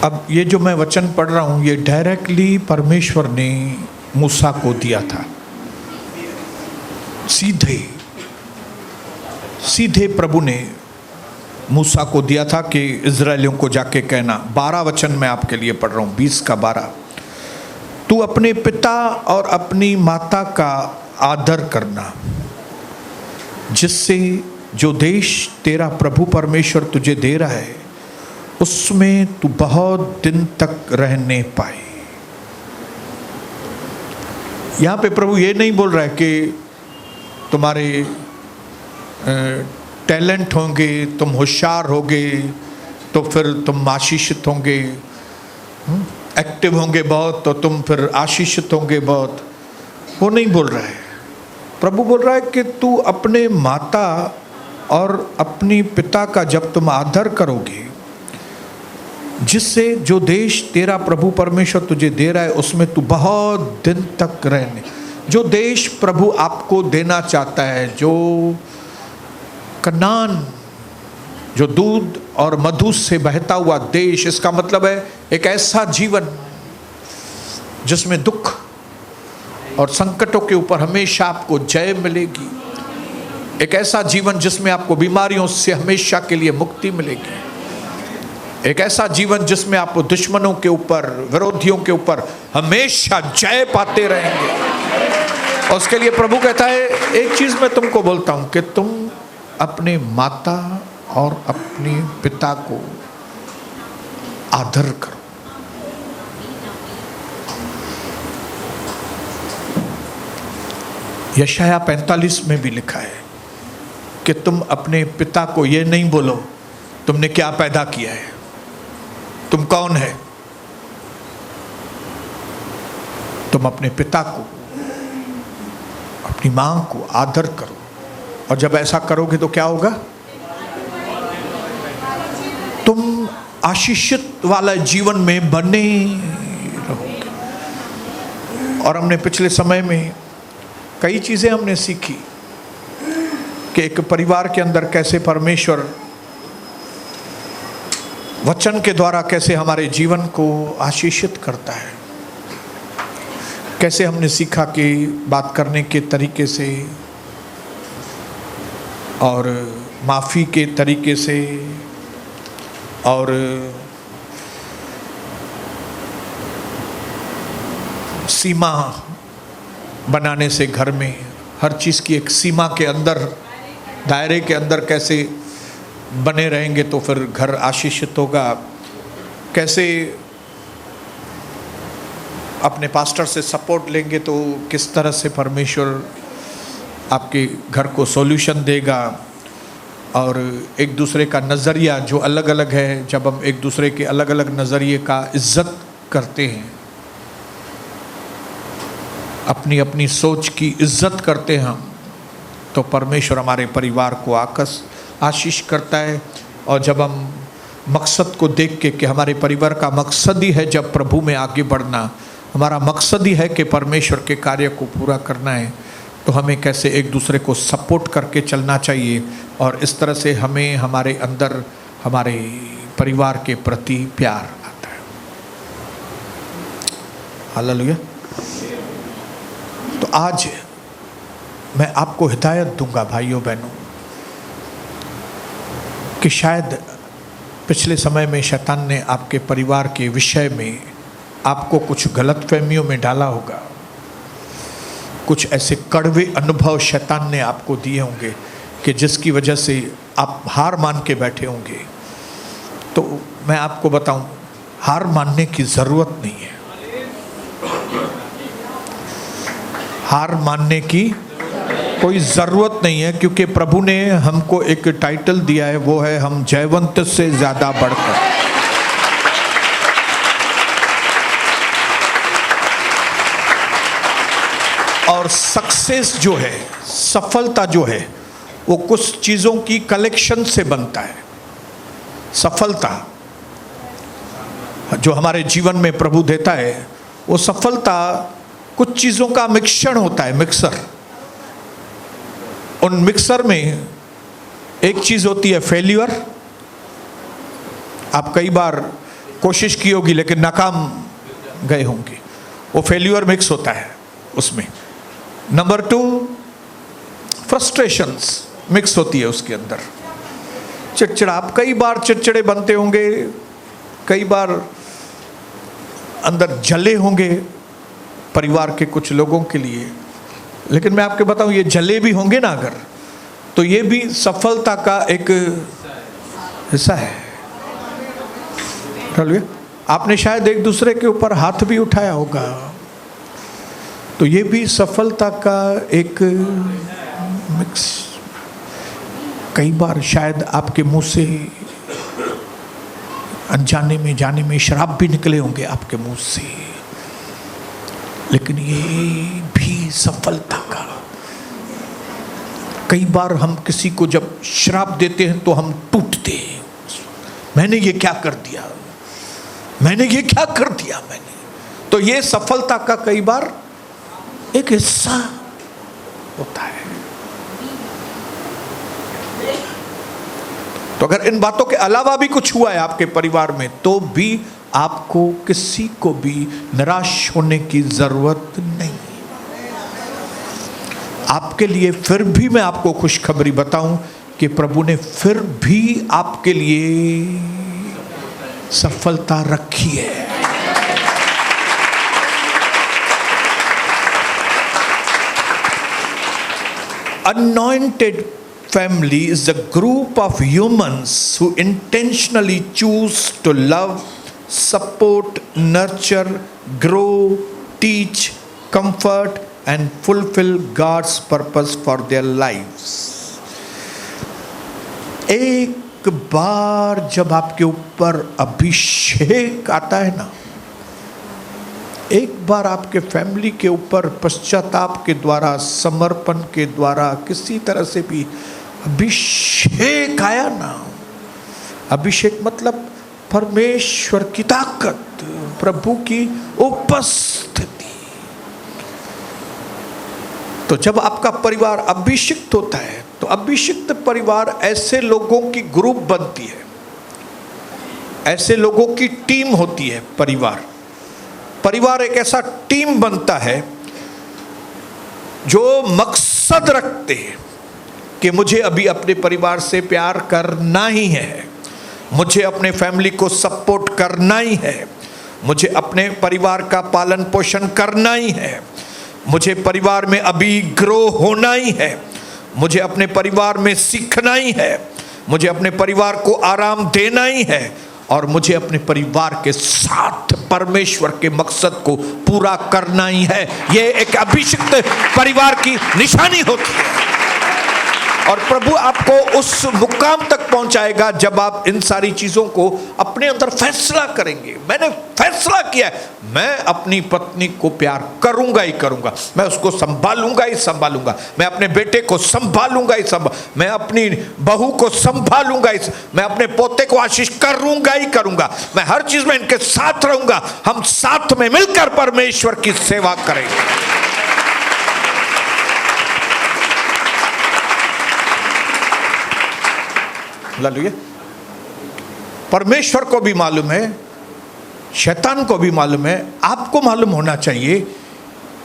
अब ये जो मैं वचन पढ़ रहा हूँ ये डायरेक्टली परमेश्वर ने मूसा को दिया था। सीधे सीधे प्रभु ने मूसा को दिया था कि इज़राइलियों को जाके कहना। 12 वचन मैं आपके लिए पढ़ रहा हूँ, 20 का 12। तू अपने पिता और अपनी माता का आदर करना, जिससे जो देश तेरा प्रभु परमेश्वर तुझे दे रहा है उसमें तू बहुत दिन तक रहने पाए। यहाँ पे प्रभु ये नहीं बोल रहा है कि तुम्हारे टैलेंट होंगे, तुम होशियार होगे तो फिर तुम आशीषित होंगे, एक्टिव होंगे बहुत तो तुम फिर आशीषित होंगे बहुत। वो नहीं बोल रहा है। प्रभु बोल रहा है कि तू अपने माता और अपनी पिता का जब तुम आदर करोगे, जिससे जो देश तेरा प्रभु परमेश्वर तुझे दे रहा है उसमें तू बहुत दिन तक रहने। जो देश प्रभु आपको देना चाहता है, जो कनान, जो दूध और मधु से बहता हुआ देश, इसका मतलब है एक ऐसा जीवन जिसमें दुख और संकटों के ऊपर हमेशा आपको जय मिलेगी। एक ऐसा जीवन जिसमें आपको बीमारियों से हमेशा के लिए मुक्ति मिलेगी। एक ऐसा जीवन जिसमें आप दुश्मनों के ऊपर, विरोधियों के ऊपर हमेशा जय पाते रहेंगे। और उसके लिए प्रभु कहता है एक चीज मैं तुमको बोलता हूं कि तुम अपने माता और अपने पिता को आदर करो। यशाया 45 में भी लिखा है कि तुम अपने पिता को ये नहीं बोलो तुमने क्या पैदा किया है, तुम कौन है। तुम अपने पिता को, अपनी मां को आदर करो। और जब ऐसा करोगे तो क्या होगा? तुम आशीषित वाला जीवन में बने रहोगे। और हमने पिछले समय में कई चीजें हमने सीखी कि एक परिवार के अंदर कैसे परमेश्वर वचन के द्वारा कैसे हमारे जीवन को आशीषित करता है। कैसे हमने सीखा कि बात करने के तरीके से और माफ़ी के तरीके से और सीमा बनाने से, घर में हर चीज़ की एक सीमा के अंदर, दायरे के अंदर कैसे बने रहेंगे तो फिर घर आशीषित होगा। कैसे अपने पास्टर से सपोर्ट लेंगे तो किस तरह से परमेश्वर आपके घर को सॉल्यूशन देगा। और एक दूसरे का नज़रिया जो अलग अलग है, जब हम एक दूसरे के अलग अलग नज़रिए का इज्जत करते हैं, अपनी अपनी सोच की इज्जत करते हैं हम, तो परमेश्वर हमारे परिवार को आशीष करता है। और जब हम मकसद को देख के कि हमारे परिवार का मकसद ही है जब प्रभु में आगे बढ़ना, हमारा मकसद ही है कि परमेश्वर के कार्य को पूरा करना है, तो हमें कैसे एक दूसरे को सपोर्ट करके चलना चाहिए। और इस तरह से हमें हमारे अंदर हमारे परिवार के प्रति प्यार आता है। हालेलुया। तो आज मैं आपको हिदायत दूंगा भाइयों बहनों कि शायद पिछले समय में शैतान ने आपके परिवार के विषय में आपको कुछ गलतफहमियों में डाला होगा। कुछ ऐसे कड़वे अनुभव शैतान ने आपको दिए होंगे कि जिसकी वजह से आप हार मान के बैठे होंगे। तो मैं आपको बताऊं, हार मानने की ज़रूरत नहीं है। हार मानने की कोई ज़रूरत नहीं है, क्योंकि प्रभु ने हमको एक टाइटल दिया है, वो है हम जयवंत से ज़्यादा बढ़कर। और सक्सेस जो है, सफलता जो है, वो कुछ चीज़ों की कलेक्शन से बनता है। सफलता जो हमारे जीवन में प्रभु देता है, वो सफलता कुछ चीज़ों का मिश्रण होता है, मिक्सर। उन मिक्सर में एक चीज़ होती है फेल्यूर। आप कई बार कोशिश की होगी लेकिन नाकाम गए होंगे, वो फेल्यूर मिक्स होता है उसमें। नंबर 2, फ्रस्ट्रेशंस मिक्स होती है उसके अंदर, चिड़चिड़ा। आप कई बार चिड़चिड़े बनते होंगे, कई बार अंदर जले होंगे परिवार के कुछ लोगों के लिए, लेकिन मैं आपके बताऊं ये जले भी होंगे ना अगर, तो ये भी सफलता का एक हिस्सा है। आपने शायद एक दूसरे के ऊपर हाथ भी उठाया होगा, तो ये भी सफलता का एक मिक्स। कई बार शायद आपके मुंह से अनजाने में जाने में शराब भी निकले होंगे आपके मुंह से, लेकिन ये भी सफलता का। कई बार हम किसी को जब श्राप देते हैं तो हम टूटते हैं, मैंने ये क्या कर दिया, मैंने ये क्या कर दिया मैंने। तो ये सफलता का कई बार एक हिस्सा होता है। तो अगर इन बातों के अलावा भी कुछ हुआ है आपके परिवार में, तो भी आपको किसी को भी निराश होने की जरूरत नहीं। आपके लिए फिर भी मैं आपको खुशखबरी बताऊं कि प्रभु ने फिर भी आपके लिए सफलता रखी है। Anointed family is a group of humans who intentionally choose to love, support, nurture, grow, teach, comfort and fulfill God's purpose for their lives. एक बार जब आपके ऊपर अभिषेक आता है ना, एक बार आपके फैमिली के ऊपर पश्चाताप के द्वारा, समर्पण के द्वारा, किसी तरह से भी अभिषेक आया ना, अभिषेक मतलब परमेश्वर की ताकत, प्रभु की उपस्थिति। तो जब आपका परिवार अभिषिक्त होता है, तो अभिषिक्त परिवार ऐसे लोगों की ग्रुप बनती है, ऐसे लोगों की टीम होती है। परिवार एक ऐसा टीम बनता है जो मकसद रखते हैं कि मुझे अभी अपने परिवार से प्यार करना ही है, मुझे अपने फैमिली को सपोर्ट करना ही है, मुझे अपने परिवार का पालन पोषण करना ही है, मुझे परिवार में अभी ग्रो होना ही है, मुझे अपने परिवार में सीखना ही है, मुझे अपने परिवार को आराम देना ही है, और मुझे अपने परिवार के साथ परमेश्वर के मकसद को पूरा करना ही है। ये एक अभिषिक्त परिवार की निशानी होती है। और प्रभु आपको उस मुकाम तक पहुंचाएगा जब आप इन सारी चीजों को अपने अंदर फैसला करेंगे। मैंने फैसला किया है, मैं अपनी पत्नी को प्यार करूंगा ही करूंगा, मैं उसको संभालूंगा ही संभालूंगा, मैं अपने बेटे को संभालूंगा ही मैं अपनी बहू को संभालूंगा ही, मैं अपने पोते को आशीष करूंगा ही करूंगा, मैं हर चीज में इनके साथ रहूंगा, हम साथ में मिलकर परमेश्वर की सेवा करेंगे। हालेलुया। परमेश्वर को भी मालूम है, शैतान को भी मालूम है, आपको मालूम होना चाहिए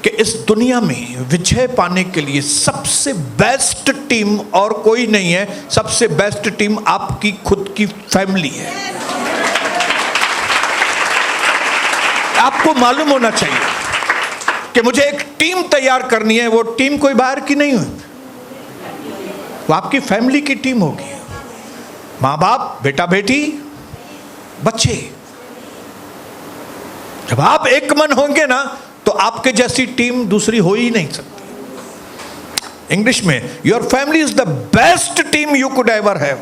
कि इस दुनिया में विजय पाने के लिए सबसे बेस्ट टीम और कोई नहीं है। सबसे बेस्ट टीम आपकी खुद की फैमिली है। आपको मालूम होना चाहिए कि मुझे एक टीम तैयार करनी है। वो टीम कोई बाहर की नहीं हुई, वो आपकी फैमिली की टीम होगी। माँ बाप, बेटा बेटी, बच्चे। जब आप एक मन होंगे ना, तो आपके जैसी टीम दूसरी हो ही नहीं सकती। इंग्लिश में your family is the best team you could ever have.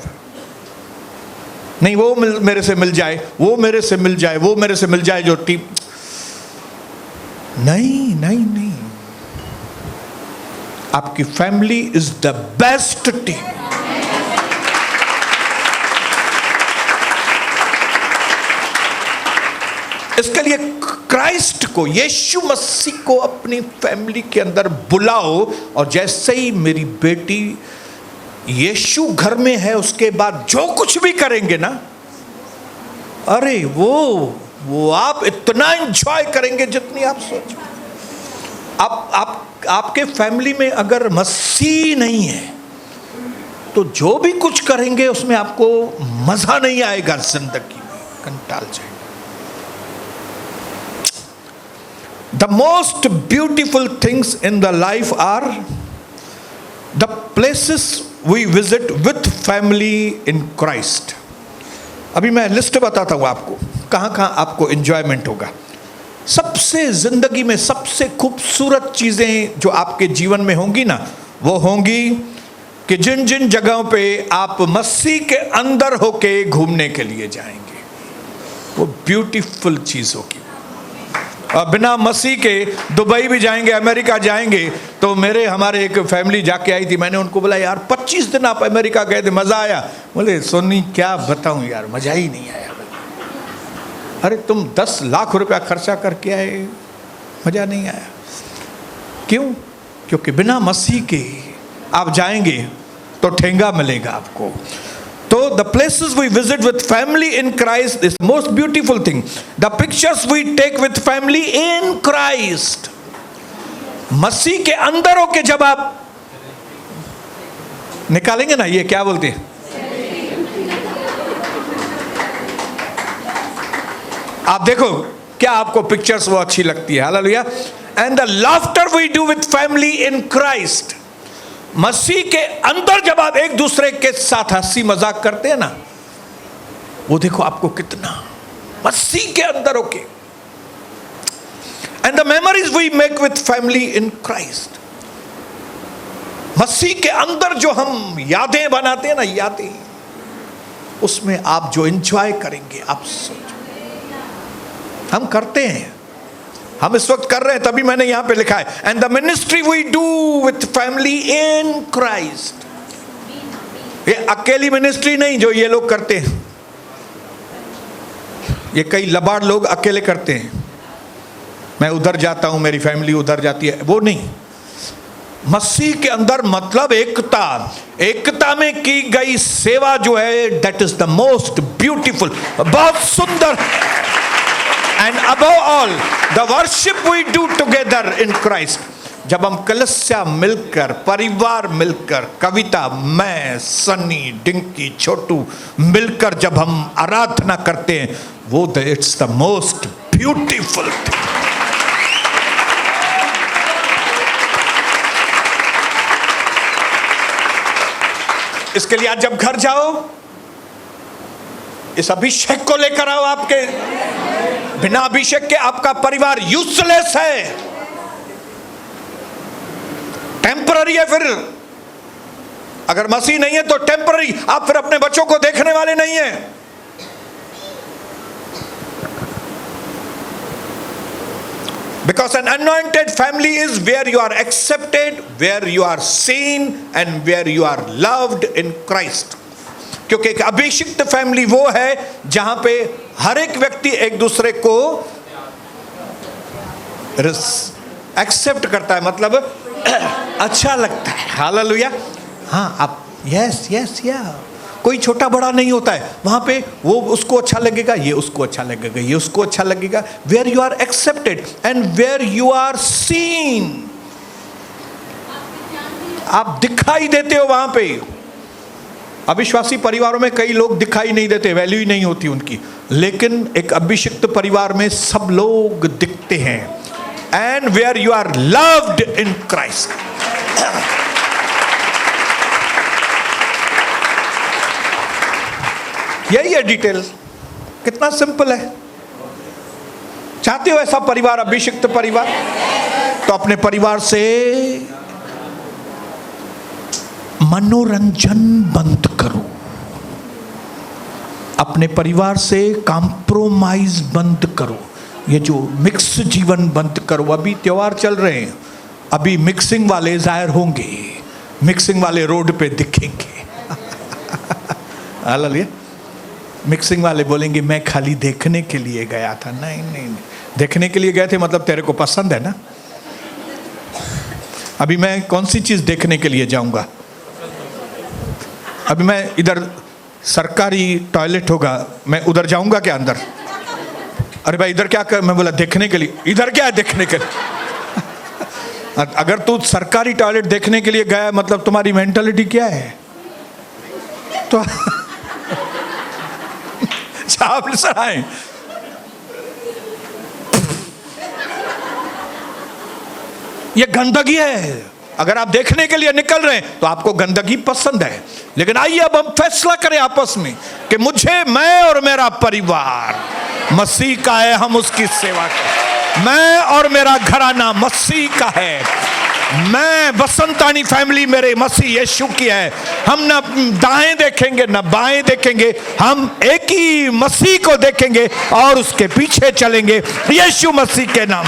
नहीं वो मेरे से मिल जाए, वो मेरे से मिल जाए, वो मेरे से मिल जाए जो टीम, नहीं नहीं नहीं, आपकी family is the best team. इसके लिए क्राइस्ट को, यीशु मसीह को अपनी फैमिली के अंदर बुलाओ। और जैसे ही मेरी बेटी यीशु घर में है, उसके बाद जो कुछ भी करेंगे ना, अरे वो आप इतना एंजॉय करेंगे जितनी आप सोचो। आपके फैमिली में अगर मसीह नहीं है तो जो भी कुछ करेंगे उसमें आपको मजा नहीं आएगा, जिंदगी में कंटाल जाएगा। The most beautiful things in the life are the places we visit with family in Christ. अभी मैं लिस्ट बताता हूं आपको कहां कहां आपको एंजॉयमेंट होगा। सबसे जिंदगी में सबसे खूबसूरत चीजें जो आपके जीवन में होंगी ना, वो होंगी कि जिन जिन जगहों पे आप मसीह के अंदर होके घूमने के लिए जाएंगे, वो ब्यूटीफुल चीज होगी। और बिना मसीह के दुबई भी जाएंगे, अमेरिका जाएंगे। तो हमारे एक फैमिली जाके आई थी, मैंने उनको बोला यार 25 दिन आप अमेरिका गए थे, मजा आया? बोले सोनी क्या बताऊं यार, मजा ही नहीं आया। अरे तुम 10 लाख रुपया खर्चा करके आए, मजा नहीं आया। क्यों? क्योंकि बिना मसीह के आप जाएंगे तो ठेंगा मिलेगा आपको। तो the places we visit with family in Christ is most beautiful thing. The pictures we take with family in Christ. मसीह के अंदर होके जब आप निकालेंगे ना, ये क्या बोलते हैं, आप देखो क्या आपको पिक्चर्स वो अच्छी लगती है। Hallelujah. And the laughter we do with family in Christ. मसीह के अंदर जब आप एक दूसरे के साथ हंसी मजाक करते हैं ना, वो देखो आपको कितना मसीह के अंदर होके। And the memories we make with family in Christ. मसीह के अंदर जो हम यादें बनाते हैं ना, यादें, उसमें आप जो एंजॉय करेंगे, आप सोचो। हम करते हैं, हम इस वक्त कर रहे हैं, तभी मैंने यहां पे लिखा है and the ministry we do with family in Christ. ये अकेली मिनिस्ट्री नहीं जो ये लोग करते हैं, ये कई लबाड़ लोग अकेले करते हैं। मैं उधर जाता हूं, मेरी फैमिली उधर जाती है, वो नहीं। मसीह के अंदर मतलब एकता में की गई सेवा जो है, that is the most beautiful, बहुत सुंदर। And above all, the worship we do together in Christ. जब हम कलीसिया मिलकर, परिवार मिलकर, कविता, मैं, सनी, डिंकी, छोटू मिलकर जब हम आराधना करते हैं, वो it's the most beautiful thing. इसके लिए आज जब घर जाओ, इस अभिषेक को लेकर आओ। आपके बिना अभिषेक के आपका परिवार यूजलेस है, टेम्पररी है। फिर अगर मसीह नहीं है तो टेम्पररी, आप फिर अपने बच्चों को देखने वाले नहीं है। Because an anointed family is where you are accepted, where you are seen and where you are loved in Christ. क्योंकि एक अभिषिक्त फैमिली वो है जहां पे हर एक व्यक्ति एक दूसरे को एक्सेप्ट करता है, मतलब अच्छा लगता है। हालेलुया। हाँ, आप यस या कोई छोटा बड़ा नहीं होता है वहां पे। वो उसको अच्छा लगेगा, ये उसको अच्छा लगेगा, ये उसको अच्छा लगेगा। Where you are accepted and where you are seen, आप दिखाई देते हो वहां पे। अविश्वासी परिवारों में कई लोग दिखाई नहीं देते, वैल्यू ही नहीं होती उनकी। लेकिन एक अभिषिक्त परिवार में सब लोग दिखते हैं। And where you are loved in Christ. यही है डिटेल, कितना सिंपल है। चाहते हो ऐसा परिवार, अभिषिक्त परिवार, तो अपने परिवार से मनोरंजन बंद करो, अपने परिवार से कॉम्प्रोमाइज बंद करो, ये जो मिक्स जीवन बंद करो। अभी त्योहार चल रहे हैं, अभी मिक्सिंग वाले जाहिर होंगे, मिक्सिंग वाले रोड पे दिखेंगे। हालेलुया। मिक्सिंग वाले बोलेंगे मैं खाली देखने के लिए गया था। नहीं, देखने के लिए गए थे मतलब तेरे को पसंद है ना। अभी मैं कौन सी चीज देखने के लिए जाऊंगा? अभी मैं इधर सरकारी टॉयलेट होगा, मैं उधर जाऊंगा क्या अंदर? अरे भाई इधर क्या कर, मैं बोला देखने के लिए। इधर क्या है देखने के लिए? अगर तू सरकारी टॉयलेट देखने के लिए गया मतलब तुम्हारी मेंटालिटी क्या है? तो आप सराय ये गंदगी है। अगर आप देखने के लिए निकल रहे हैं तो आपको गंदगी पसंद है, लेकिन आइए अब हम फैसला करें आपस में कि मुझे, मैं और मेरा परिवार मसीह का है, हम उसकी सेवा करें। मैं और मेरा घराना मसीह का है। मैं, बसंतानी फैमिली मेरे मसीह यीशु की है। हम न दाएं देखेंगे न बाएं देखेंगे, हम एक ही मसीह को देखेंगे और उसके पीछे चलेंगे यीशु मसीह के नाम।